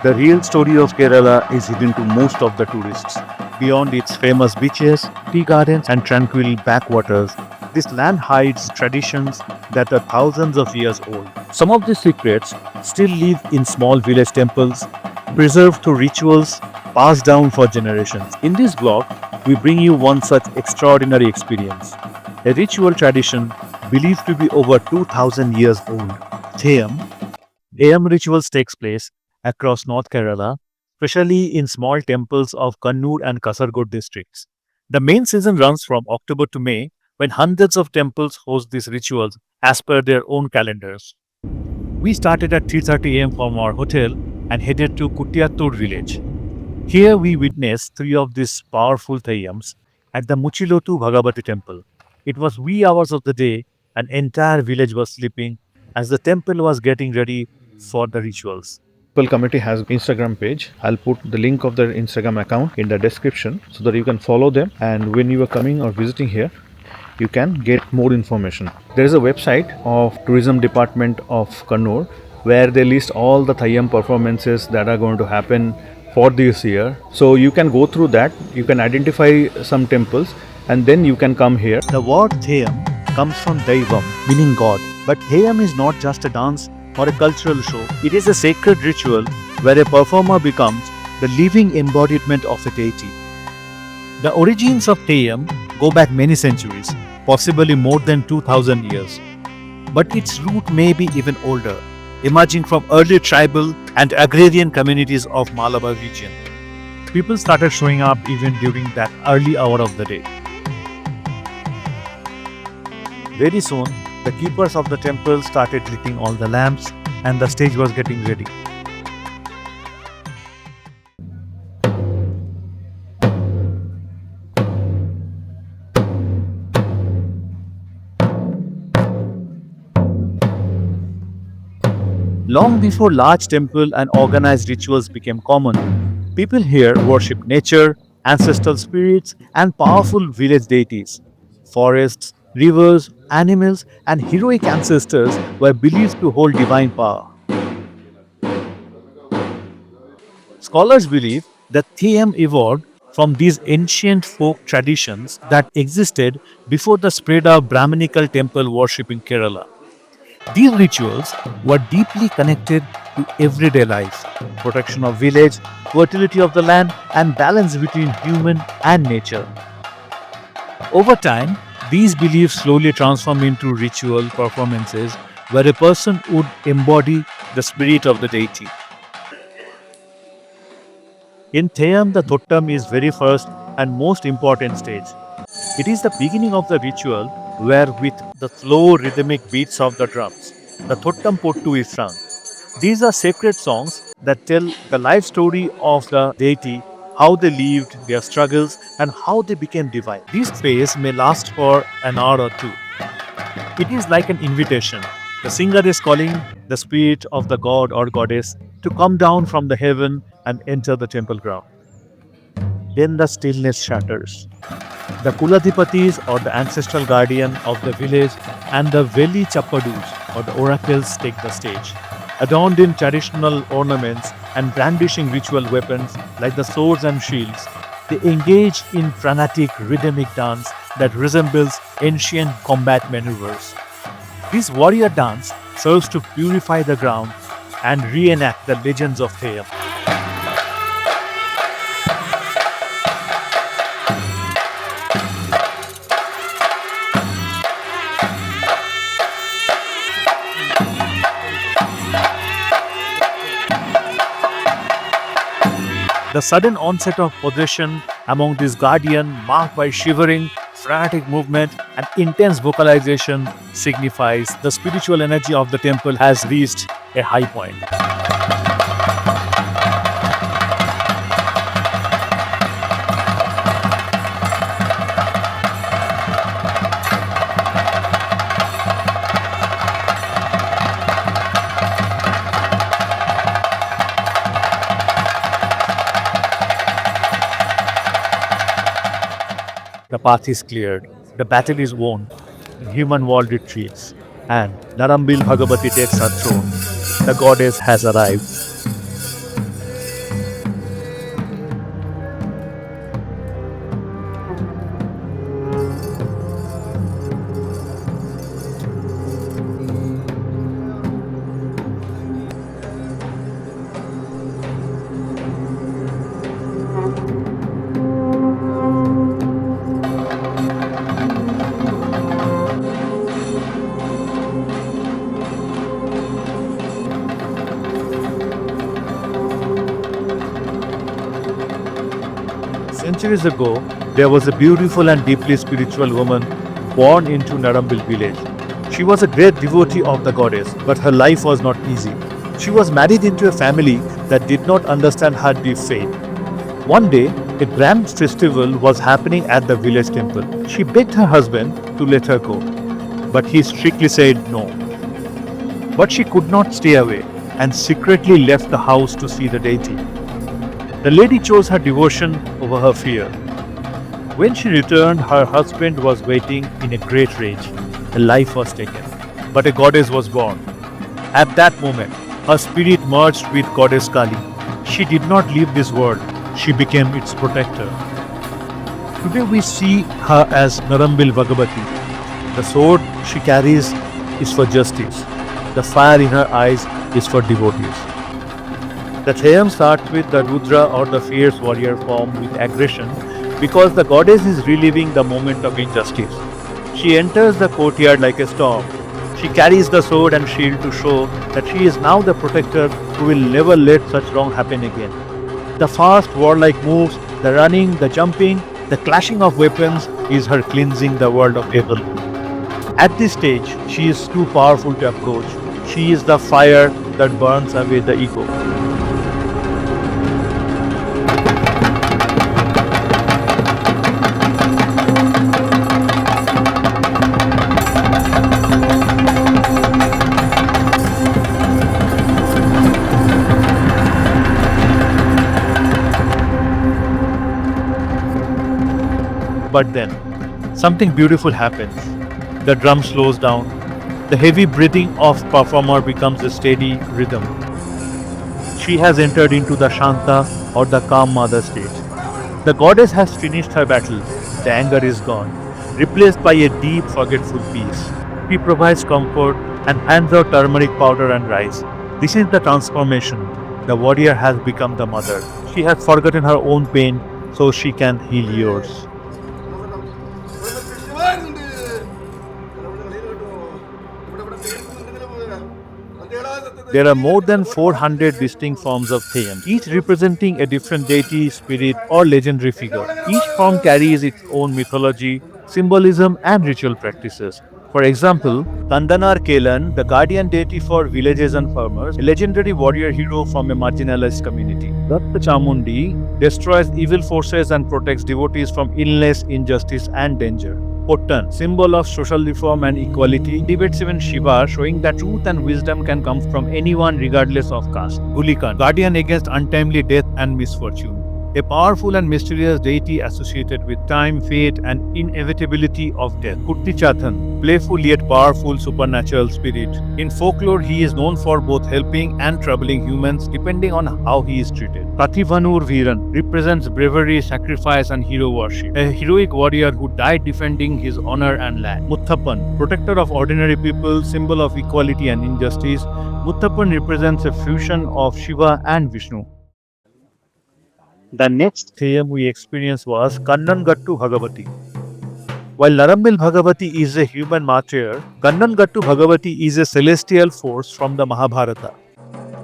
The real story of Kerala is hidden to most of the tourists. Beyond its famous beaches, tea gardens, and tranquil backwaters, this land hides traditions that are thousands of years old. Some of these secrets still live in small village temples, preserved through rituals passed down for generations. In this blog, we bring you one such extraordinary experience. A ritual tradition believed to be over 2000 years old. Theyyam. Theyyam rituals takes place across North Kerala, especially in small temples of Kannur and Kasaragod districts. The main season runs from October to May, when hundreds of temples host these rituals as per their own calendars. We started at 3:30 am from our hotel and headed to Kuttiattoor village. Here we witnessed three of these powerful Theyyams at the Muchilottu Bhagavathi Temple. It was wee hours of the day, and entire village was sleeping as the temple was getting ready for the rituals. Temple committee has Instagram page. I'll put the link of their Instagram account in the description so that you can follow them, and when you are coming or visiting here, you can get more information. There is a website of tourism department of Kannur where they list all the Theyyam performances that are going to happen for this year. So you can go through that, you can identify some temples, and then you can come here. The word Theyyam comes from Daivam, meaning God. But Theyyam is not just a dance or a cultural show. It is a sacred ritual where a performer becomes the living embodiment of a deity. The origins of Theyyam go back many centuries, possibly more than 2000 years. But its root may be even older, emerging from early tribal and agrarian communities of Malabar region. People started showing up even during that early hour of the day. Very soon, the keepers of the temple started lighting all the lamps and the stage was getting ready. Long before large temple and organized rituals became common, people here worshipped nature, ancestral spirits, and powerful village deities. Forests, rivers, animals, and heroic ancestors were believed to hold divine power. Scholars believe that Theyyam evolved from these ancient folk traditions that existed before the spread of Brahminical temple worship in Kerala. These rituals were deeply connected to everyday life, protection of village, fertility of the land, and balance between human and nature. Over time, these beliefs slowly transform into ritual performances where a person would embody the spirit of the deity. In Theyyam, the Thottam is very first and most important stage. It is the beginning of the ritual where, with the slow rhythmic beats of the drums, the Thottam Pattu is sung. These are sacred songs that tell the life story of the deity, how they lived, their struggles, and how they became divine. This phase may last for an hour or two. It is like an invitation. The singer is calling the spirit of the god or goddess to come down from the heaven and enter the temple ground. Then the stillness shatters. The Kuladhipatis, or the ancestral guardian of the village, and the Veli Chappadus, or the oracles, take the stage. Adorned in traditional ornaments and brandishing ritual weapons like the swords and shields, they engage in frenetic rhythmic dance that resembles ancient combat maneuvers. This warrior dance serves to purify the ground and reenact the legends of Theyyam. The sudden onset of possession among this guardian, marked by shivering, frenetic movement, and intense vocalization, signifies the spiritual energy of the temple has reached a high point. The path is cleared, the battle is won, the human world retreats, and Narambil Bhagavathi takes her throne. The goddess has arrived. Centuries ago, there was a beautiful and deeply spiritual woman born into Narambil village. She was a great devotee of the goddess, but her life was not easy. She was married into a family that did not understand her deep faith. One day, a grand festival was happening at the village temple. She begged her husband to let her go, but he strictly said no. But she could not stay away and secretly left the house to see the deity. The lady chose her devotion over her fear. When she returned, her husband was waiting in a great rage. A life was taken, but a goddess was born. At that moment, her spirit merged with goddess Kali. She did not leave this world, she became its protector. Today we see her as Narambil Bhagavathi. The sword she carries is for justice. The fire in her eyes is for devotees. The Theyyam starts with the Rudra or the fierce warrior form with aggression because the goddess is reliving the moment of injustice. She enters the courtyard like a storm. She carries the sword and shield to show that she is now the protector who will never let such wrong happen again. The fast warlike moves, the running, the jumping, the clashing of weapons is her cleansing the world of evil. At this stage, she is too powerful to approach. She is the fire that burns away the ego. But then, something beautiful happens. The drum slows down. The heavy breathing of performer becomes a steady rhythm. She has entered into the Shanta or the calm mother state. The goddess has finished her battle. The anger is gone, replaced by a deep, forgetful peace. She provides comfort and hands out turmeric powder and rice. This is the transformation. The warrior has become the mother. She has forgotten her own pain so she can heal yours. There are more than 400 distinct forms of Theyyam, each representing a different deity, spirit, or legendary figure. Each form carries its own mythology, symbolism, and ritual practices. For example, Kandanar Kelan, the guardian deity for villages and farmers, a legendary warrior hero from a marginalized community. Datta Chamundi destroys evil forces and protects devotees from illness, injustice, and danger. Pottan, symbol of social reform and equality, debates even Shiva, showing that truth and wisdom can come from anyone regardless of caste. Gulikan, guardian against untimely death and misfortune. A powerful and mysterious deity associated with time, fate, and inevitability of death. Kuttiattoor, playful yet powerful supernatural spirit. In folklore, he is known for both helping and troubling humans depending on how he is treated. Kathivanur Veeran represents bravery, sacrifice, and hero worship. A heroic warrior who died defending his honor and land. Muthappan, protector of ordinary people, symbol of equality and injustice. Muthappan represents a fusion of Shiva and Vishnu. The next Theyyam we experienced was Kannangattu Bhagavathi. While Narambil Bhagavathi is a human martyr, Kannangattu Bhagavathi is a celestial force from the Mahabharata.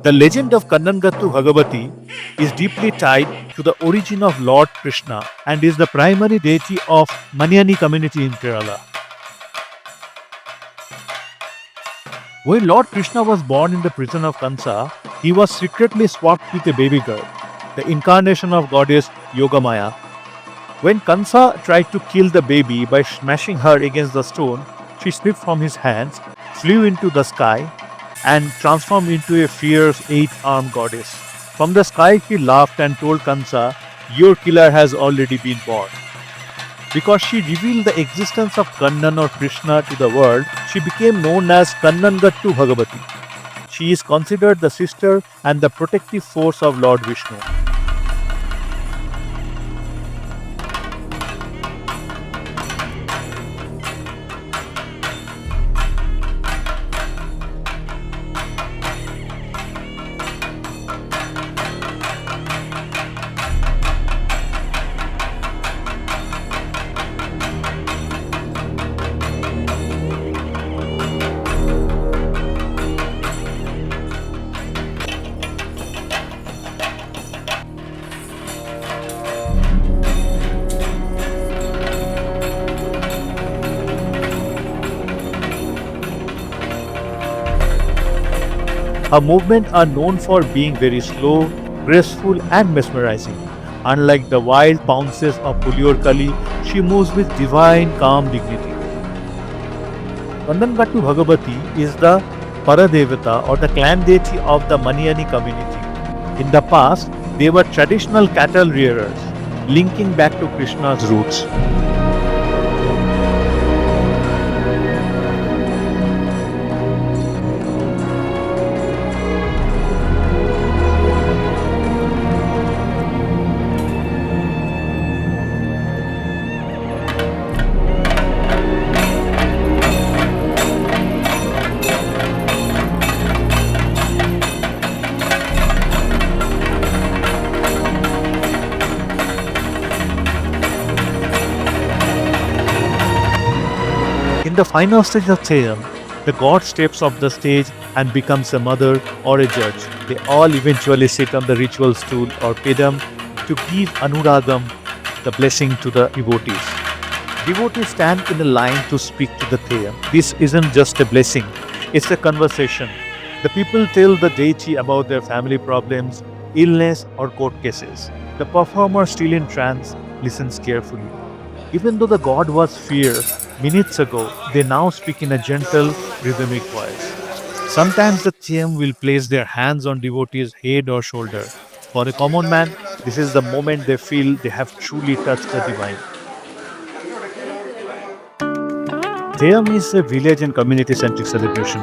The legend of Kannangattu Bhagavathi is deeply tied to the origin of Lord Krishna and is the primary deity of Manyani community in Kerala. When Lord Krishna was born in the prison of Kansa, he was secretly swapped with a baby girl, the incarnation of goddess Yogamaya. When Kansa tried to kill the baby by smashing her against the stone, she slipped from his hands, flew into the sky, and transformed into a fierce 8-armed goddess. From the sky, she laughed and told Kansa, "Your killer has already been born." Because she revealed the existence of Kannan or Krishna to the world, she became known as Kannangattu Bhagavathi. She is considered the sister and the protective force of Lord Vishnu. Her movements are known for being very slow, graceful, and mesmerizing. Unlike the wild bounces of Puliyoor Kali, she moves with divine calm dignity. Kannangattu Bhagavathi is the Paradevata or the clan deity of the Maniyani community. In the past, they were traditional cattle rearers, linking back to Krishna's roots. In the final stage of Theyyam, the god steps off the stage and becomes a mother or a judge. They all eventually sit on the ritual stool or pedum to give Anuragam, the blessing to the devotees. Devotees stand in a line to speak to the Theyyam. This isn't just a blessing, it's a conversation. The people tell the deity about their family problems, illness, or court cases. The performer, still in trance, listens carefully. Even though the god was fierce minutes ago, they now speak in a gentle, rhythmic voice. Sometimes the Theyyam will place their hands on devotee's head or shoulder. For a common man, this is the moment they feel they have truly touched the divine. Theyyam is a village and community-centric celebration.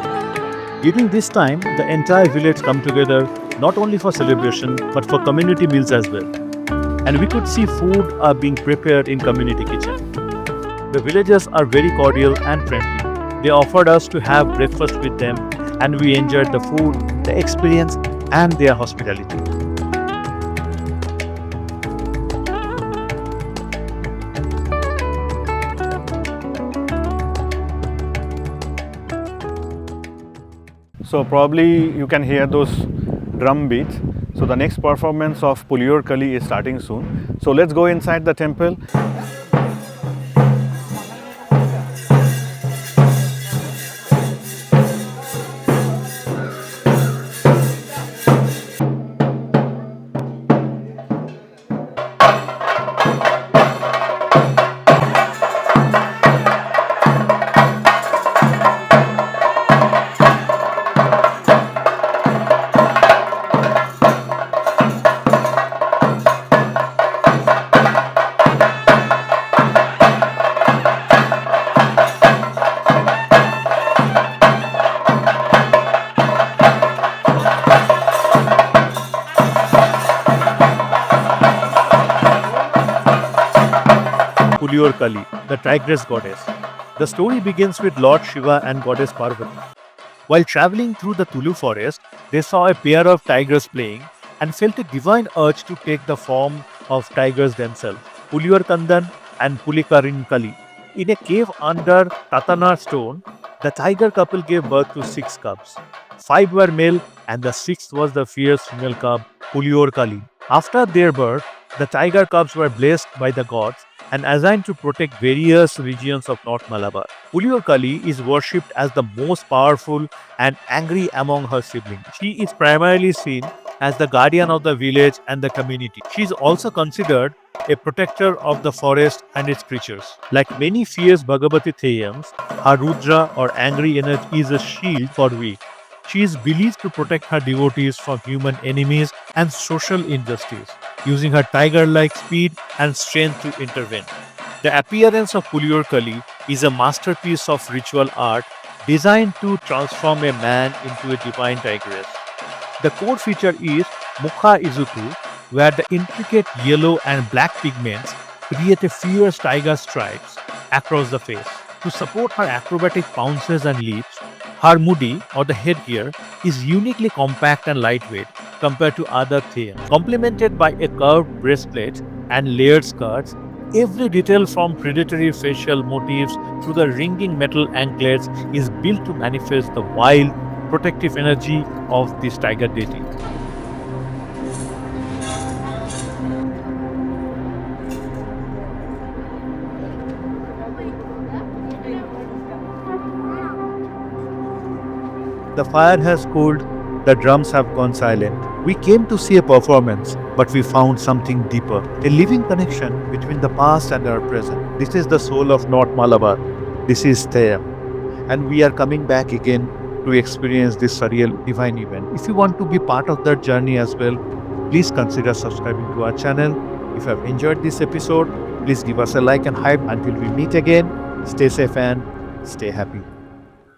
During this time, the entire village come together not only for celebration but for community meals as well. And we could see food are being prepared in community kitchen. The villagers are very cordial and friendly. They offered us to have breakfast with them and we enjoyed the food, the experience and their hospitality. So probably you can hear those drum beats. So the next performance of Puliyoor Kali is starting soon. So let's go inside the temple. Puliyoor Kali, the tigress goddess. The story begins with Lord Shiva and goddess Parvati. While traveling through the Tulu forest, they saw a pair of tigers playing and felt a divine urge to take the form of tigers themselves, Puliyoor Kandan and Pulikarin Kali. In a cave under Tatana stone, the tiger couple gave birth to 6 cubs. 5 were male and the 6th was the fierce female cub, Puliyoor Kali. After their birth, the tiger cubs were blessed by the gods and assigned to protect various regions of North Malabar. Puliyoor Kali is worshipped as the most powerful and angry among her siblings. She is primarily seen as the guardian of the village and the community. She is also considered a protector of the forest and its creatures. Like many fierce Bhagavathi Theyyams, her Rudra or angry energy is a shield for weak. She is believed to protect her devotees from human enemies and social injustice, using her tiger-like speed and strength to intervene. The appearance of Puliyoor Kali is a masterpiece of ritual art designed to transform a man into a divine tigress. The core feature is Mukhathezhuttu, where the intricate yellow and black pigments create a fierce tiger stripes across the face. To support her acrobatic pounces and leaps, her mudi or the headgear is uniquely compact and lightweight compared to other theyyams. Complemented by a curved breastplate and layered skirts, every detail from predatory facial motifs to the ringing metal anklets is built to manifest the wild, protective energy of this tiger deity. The fire has cooled, The drums have gone silent. We came to see a performance, but we found something deeper, a living connection between the past and our present. This is the soul of North Malabar. This is Theyyam. And we are coming back again to experience this surreal divine event. If you want to be part of that journey as well, please consider subscribing to our channel. If you have enjoyed this episode, please give us a like and hype. Until we meet again, stay safe and stay happy.